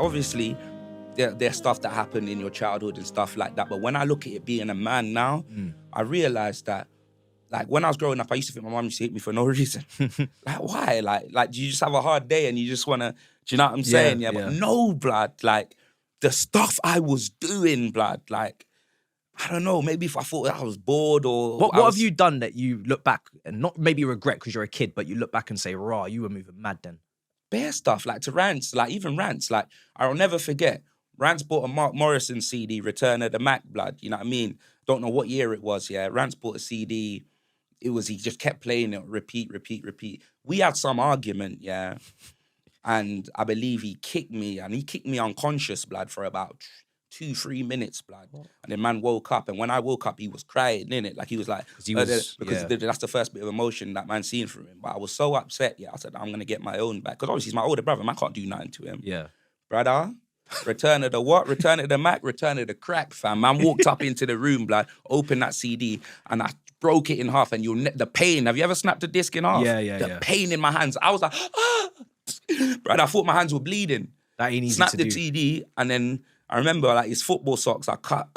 Obviously, there's stuff that happened in your childhood and stuff like that. But when I look at it being a man now, I realized that, like, when I was growing up, I used to think my mum used to hit me for no reason. Like, why? Like, do you just have a hard day and you just want to, do you know what I'm saying? Yeah, but no, blood. Like, the stuff I was doing, blood, like, I don't know, maybe if I thought I was bored or... What have you done that you look back and not maybe regret because you're a kid, but you look back and say, rah, you were moving mad then? Bare stuff, like to Rance, like even Rance, like I'll never forget. Rance bought a Mark Morrison CD, Return of the Mac, blood, you know what I mean? Don't know what year it was, yeah. Rance bought a CD, he just kept playing it, repeat. We had some argument, yeah. And I believe he kicked me unconscious, blood, for about 2-3 minutes, blood. What? And then man woke up, and when I woke up, he was crying, innit? Like he was like, because that's the first bit of emotion that man seen from him. But I was so upset, yeah. I said, I'm gonna get my own back. Because obviously he's my older brother, man, I can't do nothing to him. Yeah. Brother, Return of the what? Return of the Mac, Return of the Crack, fam. Man walked up into the room, blood, opened that CD, and I broke it in half, and the pain, have you ever snapped a disc in half? The pain in my hands. I was like, ah! Brother, I thought my hands were bleeding. That ain't easy Snapped to the do. CD, and then I remember, like, his football socks, I cut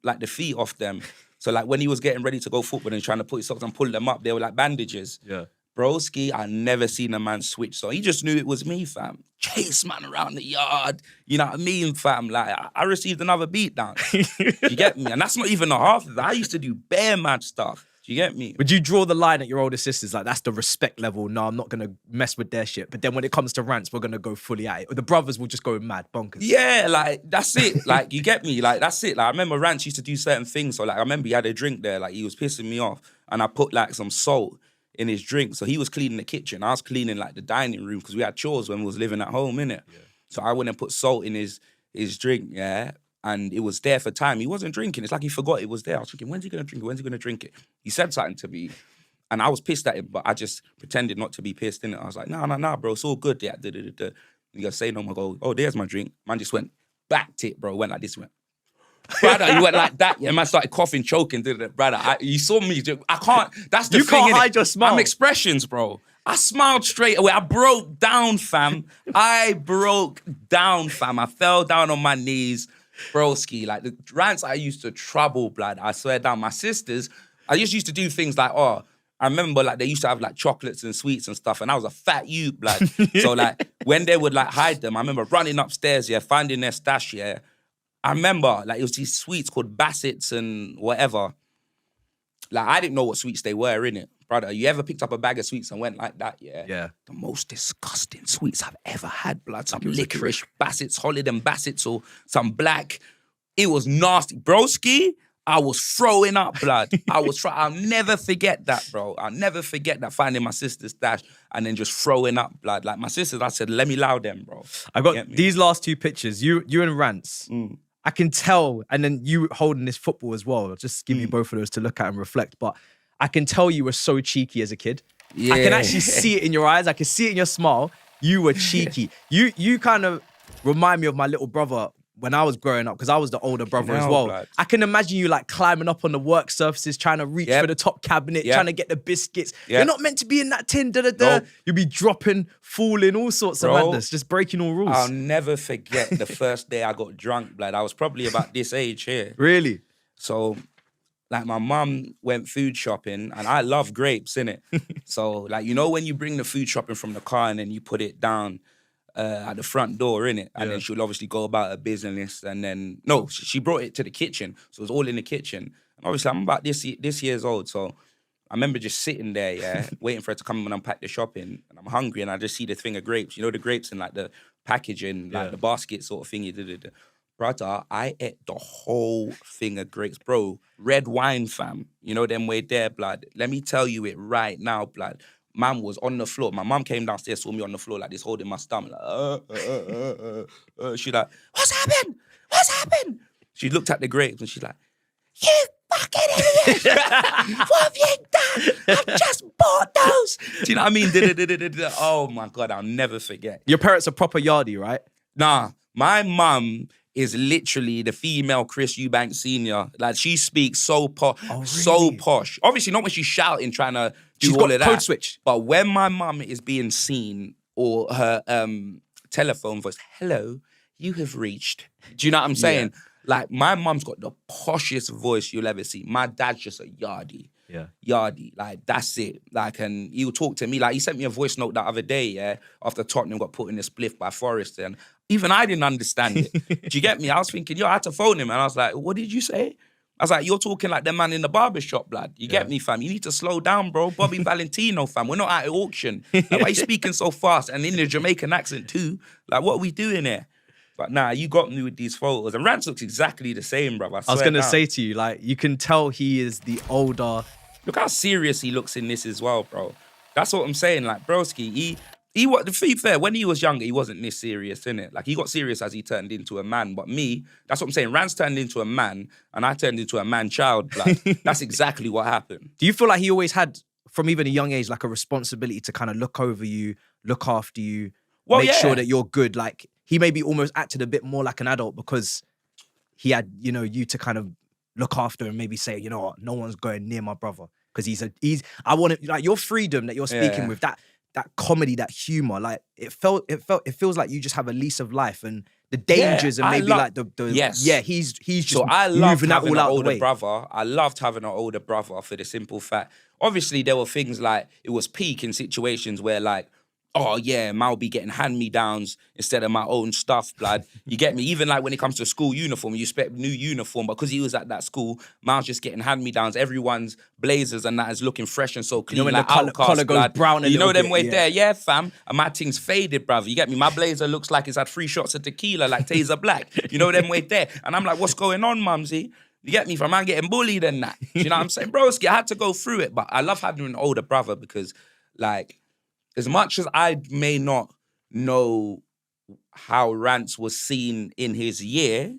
like the feet off them. So like when he was getting ready to go football and trying to put his socks and pull them up, they were like bandages. Yeah. Broski, I never seen a man switch. So he just knew it was me, fam. Chase man around the yard. You know what I mean, fam? Like, I received another beat down. You get me? And that's not even a half of that. I used to do bare mad stuff. Do you get me? Would you draw the line at your older sisters? Like, that's the respect level. No, I'm not going to mess with their shit. But then when it comes to rants, we're going to go fully at it. Or the brothers will just go mad, bonkers. Yeah, like, that's it. Like, you get me? Like, that's it. Like, I remember Rance used to do certain things. So, like, I remember he had a drink there. Like, he was pissing me off. And I put, like, some salt in his drink. So he was cleaning the kitchen. I was cleaning, like, the dining room because we had chores when we was living at home, innit? Yeah. So I went and put salt in his drink, yeah? And it was there for time. He wasn't drinking. It's like he forgot it was there. I was thinking, when's he going to drink it? When's he going to drink it? He said something to me. And I was pissed at him, but I just pretended not to be pissed, innit? I was like, nah, bro, it's all good. Yeah, You gotta say no more. Go, oh, there's my drink. Man just went, backed it, bro. Went like this, went. Brother, you went like that. Yeah, man started coughing, choking. Brother, you saw me. I can't. That's the thing. You can't hide your smile. I'm expressions, bro. I smiled straight away. I broke down, fam. I fell down on my knees. Broski, like the rants I used to trouble, blood. I swear down. My sisters, I just used to do things like, I remember like they used to have like chocolates and sweets and stuff, and I was a fat youth, blood. So like when they would like hide them, I remember running upstairs, yeah, finding their stash, yeah. I remember like it was these sweets called Bassett's and whatever. Like I didn't know what sweets they were, innit? Brother, you ever picked up a bag of sweets and went like that, yeah? Yeah. The most disgusting sweets I've ever had, blood. Some licorice Bassett's, Holiday Bassett's or some black. It was nasty. Broski, I was throwing up, blood. I'll never forget that, bro. I'll never forget that, finding my sister's stash and then just throwing up, blood. Like my sisters, I said, let me allow them, bro. I got these last two pictures, you and Rance. I can tell, and then you holding this football as well. I'll just give you both of those to look at and reflect. But I can tell you were so cheeky as a kid. Yeah. I can actually see it in your eyes. I can see it in your smile. You were cheeky. You kind of remind me of my little brother when I was growing up, because I was the older brother as well. Blood. I can imagine you like climbing up on the work surfaces, trying to reach for the top cabinet, trying to get the biscuits. You're not meant to be in that tin, Nope. You'll be dropping, falling, all sorts of madness, just breaking all rules. I'll never forget the first day I got drunk, blood. I was probably about this age here. Really? So, like, my mum went food shopping, and I love grapes, innit? So, like, you know when you bring the food shopping from the car and then you put it down at the front door, innit? And then she'll obviously go about her business, and then... No, she brought it to the kitchen, so it was all in the kitchen. And obviously, I'm about this years old, so I remember just sitting there, yeah, waiting for her to come and unpack the shopping, and I'm hungry, and I just see the thing of grapes. You know the grapes in, like, the packaging, like, the basket sort of thingy. Brother, I ate the whole thing of grapes. Bro, red wine, fam. You know them way there, blood. Let me tell you it right now, blood. Man was on the floor. My mum came downstairs, saw me on the floor like this, holding my stomach. Like, She like, what's happened? What's happened? She looked at the grapes and she's like, you fucking idiot! What have you done? I've just bought those. Do you know what I mean? Oh my God, I'll never forget. Your parents are proper yardie, right? Nah, my mum is literally the female Chris Eubanks Senior. Like, she speaks so posh, so posh. Obviously, not when she's shouting, trying to do all of that. Code switch. But when my mum is being seen, or her telephone voice, hello, you have reached. Do you know what I'm saying? Like, my mum's got the poshest voice you'll ever see. My dad's just a yardie. Yeah. Yardie. Like, that's it. Like, and he'll talk to me. Like, he sent me a voice note that other day, yeah, after Tottenham got put in a spliff by Forest. And even I didn't understand it. Do you get me? I was thinking, yo, I had to phone him. And I was like, what did you say? I was like, you're talking like the man in the barbershop, blood. You get me, fam? You need to slow down, bro. Bobby Valentino, fam. We're not at an auction. Like, why are you speaking so fast? And in the Jamaican accent, too. Like, what are we doing here? But nah, you got me with these photos. And Rance looks exactly the same, bro. I was going to say to you, like, you can tell he is the older. Look how serious he looks in this as well, bro. That's what I'm saying. Like, broski, to be fair, when he was younger, he wasn't this serious, innit? Like, he got serious as he turned into a man. But me, that's what I'm saying. Rance turned into a man, and I turned into a man-child. Like, that's exactly what happened. Do you feel like he always had, from even a young age, like a responsibility to kind of look over you, look after you, make sure that you're good? Like, he maybe almost acted a bit more like an adult because he had, you know, you to kind of look after and maybe say, you know what, no one's going near my brother. Because I want to, like, your freedom that you're speaking with, that comedy, that humor, like, it feels like you just have a lease of life, and the dangers and maybe like he's just so I loved moving that having all out an the older way. brother. I loved having an older brother for the simple fact. Obviously, there were things like, it was peak in situations where, like, oh yeah, I'll be getting hand-me-downs instead of my own stuff, blood. You get me? Even like when it comes to school uniform, you expect new uniform, but because he was at that school, Mal's just getting hand-me-downs. Everyone's blazers and that is looking fresh and so clean. You know, when like the collar goes brown a you know little them way bit, there, yeah, fam. And my thing's faded, bruv. You get me? My blazer looks like it's had 3 shots of tequila, like Taser Black. You know them way there. And I'm like, what's going on, mumsy? You get me? From man getting bullied and that. You know what I'm saying? Broski, I had to go through it, but I love having an older brother because, like, as much as I may not know how Rance was seen in his year,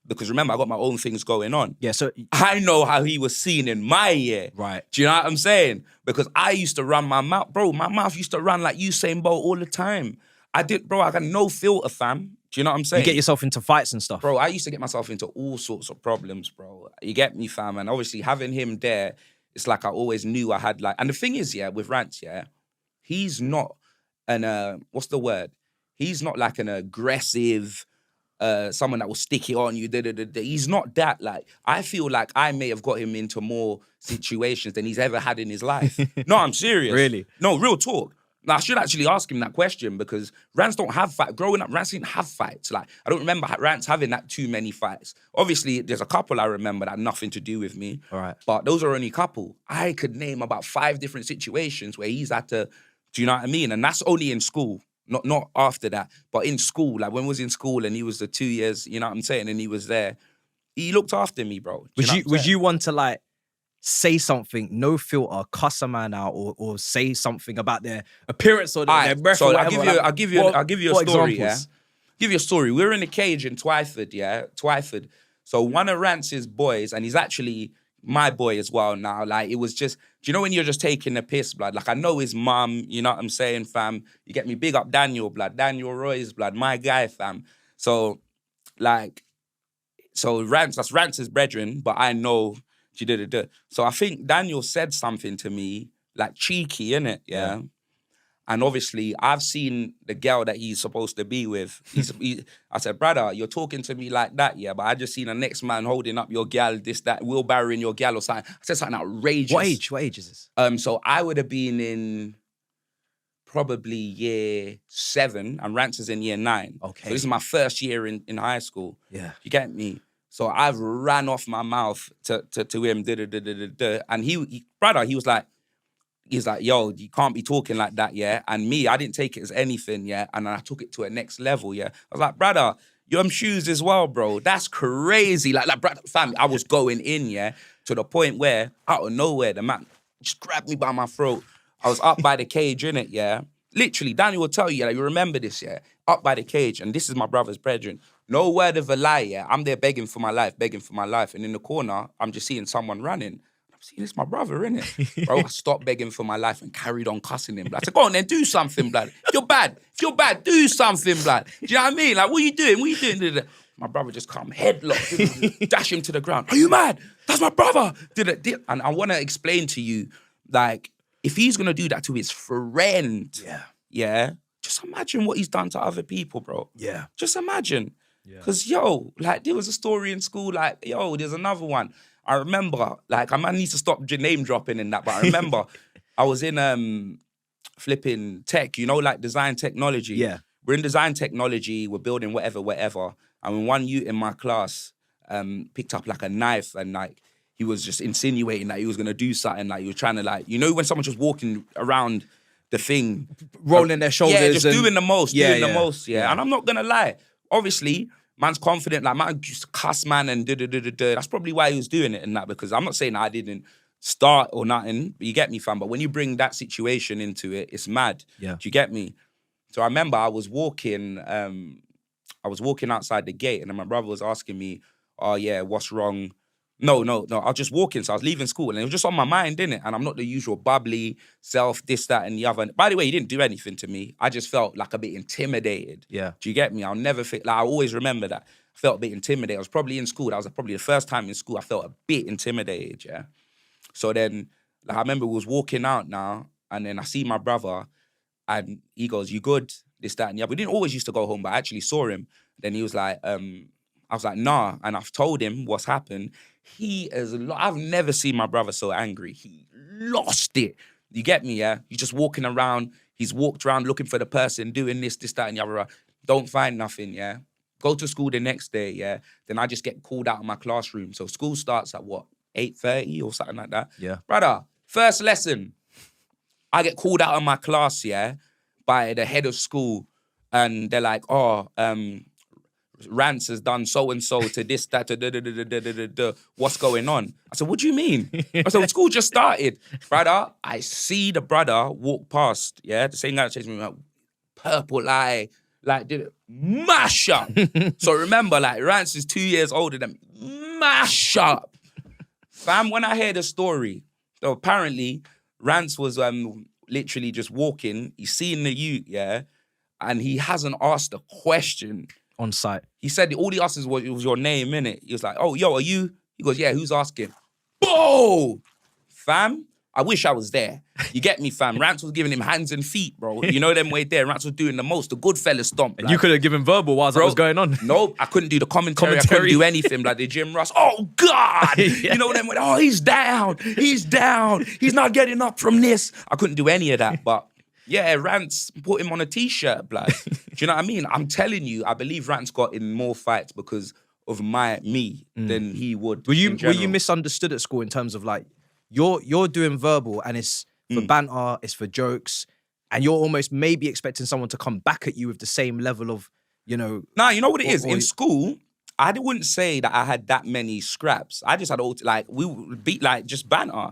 because remember, I got my own things going on. Yeah, so I know how he was seen in my year. Right. Do you know what I'm saying? Because I used to run my mouth. Bro, my mouth used to run like Usain Bolt all the time. I got no filter, fam. Do you know what I'm saying? You get yourself into fights and stuff. Bro, I used to get myself into all sorts of problems, bro. You get me, fam? And obviously having him there, it's like I always knew I had like... And the thing is, yeah, with Rance, yeah, he's not what's the word? He's not like an aggressive, someone that will stick it on you. He's not that. Like, I feel like I may have got him into more situations than he's ever had in his life. No, I'm serious. Really? No, real talk. Now, I should actually ask him that question because Rance don't have fights. Growing up, Rance didn't have fights. Like, I don't remember Rance having that too many fights. Obviously, there's a couple I remember that had nothing to do with me. All right. But those are only a couple. I could name about 5 different situations where he's had to... Do you know what I mean? And that's only in school, not after that. But in school, like when we was in school and he was the 2 years, you know what I'm saying, and he was there, he looked after me, bro. Was you want to like say something, no filter, cuss a man out, or say something about their appearance or their breath? So or I'll give you a story. Examples? Yeah, give you a story. We were in a cage in Twyford. Yeah, Twyford. So one of Rance's boys, and he's actually my boy as well now. Like, it was just, do you know when you're just taking a piss, blood? Like, I know his mum, you know what I'm saying, fam? You get me? Big up Daniel, blood. Daniel Roy's, blood. My guy, fam. So, like, that's Rance's brethren, but I know she did it. So I think Daniel said something to me, like, cheeky, innit? Yeah. And obviously, I've seen the girl that he's supposed to be with. I said, brother, you're talking to me like that, yeah, but I just seen a next man holding up your gal, this, that, wheelbarrowing your gal or something. I said something outrageous. What age is this? So I would have been in probably year 7, and Rance is in year 9. Okay. So this is my first year in high school. Yeah. You get me? So I've ran off my mouth to him, and he was like, he's like, yo, you can't be talking like that, yeah? And me, I didn't take it as anything, yeah? And I took it to a next level, yeah? I was like, brother, you have shoes as well, bro. That's crazy. Like brother, fam, I was going in, yeah? To the point where, out of nowhere, the man just grabbed me by my throat. I was up by the cage, innit, yeah? Literally, Daniel will tell you, like, you remember this, yeah? Up by the cage, and this is my brother's brethren. No word of a lie, yeah? I'm there begging for my life. And in the corner, I'm just seeing someone running. See, this is my brother, innit? Bro, I stopped begging for my life and carried on cussing him, blood. I said, go on then, do something, blood. If you're bad, do something, blood. Do you know what I mean? Like, what are you doing? My brother just come headlock, dash him to the ground. Are you mad? That's my brother. And I want to explain to you, like, if he's going to do that to his friend, yeah, just imagine what he's done to other people, bro. Yeah. Just imagine. Yeah. Because, yo, like, there was a story in school, like, yo, there's another one. I remember, like, I might need to stop name dropping in that, but I remember I was in flipping tech, you know, like design technology. Yeah. We're in design technology, we're building whatever. And when one youth in my class picked up like a knife and like he was just insinuating that he was gonna do something, like he was trying to like, you know, when someone's just walking around the thing, rolling their shoulders, yeah, just doing the most, yeah. And I'm not gonna lie, obviously, man's confident, like man used to cuss man and that's probably why he was doing it and that, because I'm not saying that I didn't start or nothing, but you get me, fam. But when you bring that situation into it, it's mad. Yeah. Do you get me? So I remember I was walking outside the gate, and then my brother was asking me, "Oh yeah, what's wrong?" No. I was just walking, so I was leaving school, and it was just on my mind, innit? And I'm not the usual bubbly self, this, that, and the other. By the way, he didn't do anything to me. I just felt like a bit intimidated. Yeah. Do you get me? I'll never think. Like I always remember that. I felt a bit intimidated. I was probably in school. That was probably the first time in school I felt a bit intimidated. Yeah. So then, like I remember we was walking out now, and then I see my brother, and he goes, "You good?" This, that, and the other. We didn't always used to go home, but I actually saw him. Then he was like, I was like, nah. And I've told him what's happened. I've never seen my brother so angry. He lost it. You get me, yeah? He's just walking around. He's walked around looking for the person, doing this, that, and the other. Don't find nothing, yeah? Go to school the next day, yeah? Then I just get called out of my classroom. So school starts at what? 8:30 or something like that? Yeah. Brother, first lesson. I get called out of my class, yeah, by the head of school, and they're like, "Oh, Rance has done so and so to this, that, what's going on?" I said, "What do you mean?" I said, "School just started, brother." I see the brother walk past, yeah, the same guy that chased me, like, purple eye, like did it mash up. So remember, like Rance is 2 years older than me. Mash up, fam. When I hear the story, so apparently Rance was literally just walking. He's seeing the youth, yeah, and he hasn't asked a question. On site. He said all he asked was your name, innit? He was like, "Oh, yo, are you?" He goes, "Yeah, who's asking?" Boom! Fam, I wish I was there. You get me, fam? Rance was giving him hands and feet, bro. You know them way there. Rance was doing the most, the good fella stomp. And like, you could have given verbal whilst that was going on. Nope, I couldn't do the commentary. I couldn't do anything like the Jim Ross. Oh, God! Yeah. You know them way, oh, he's down. He's not getting up from this. I couldn't do any of that, but yeah, Rance put him on a t-shirt, blood. Do you know what I mean? I'm telling you, I believe Rance got in more fights because of me than he would. Were you misunderstood at school in terms of like you're doing verbal and it's for banter, it's for jokes, and you're almost maybe expecting someone to come back at you with the same level of, you know. Nah, you know what it is? In school, I wouldn't say that I had that many scraps. I just had we would beat like just banter.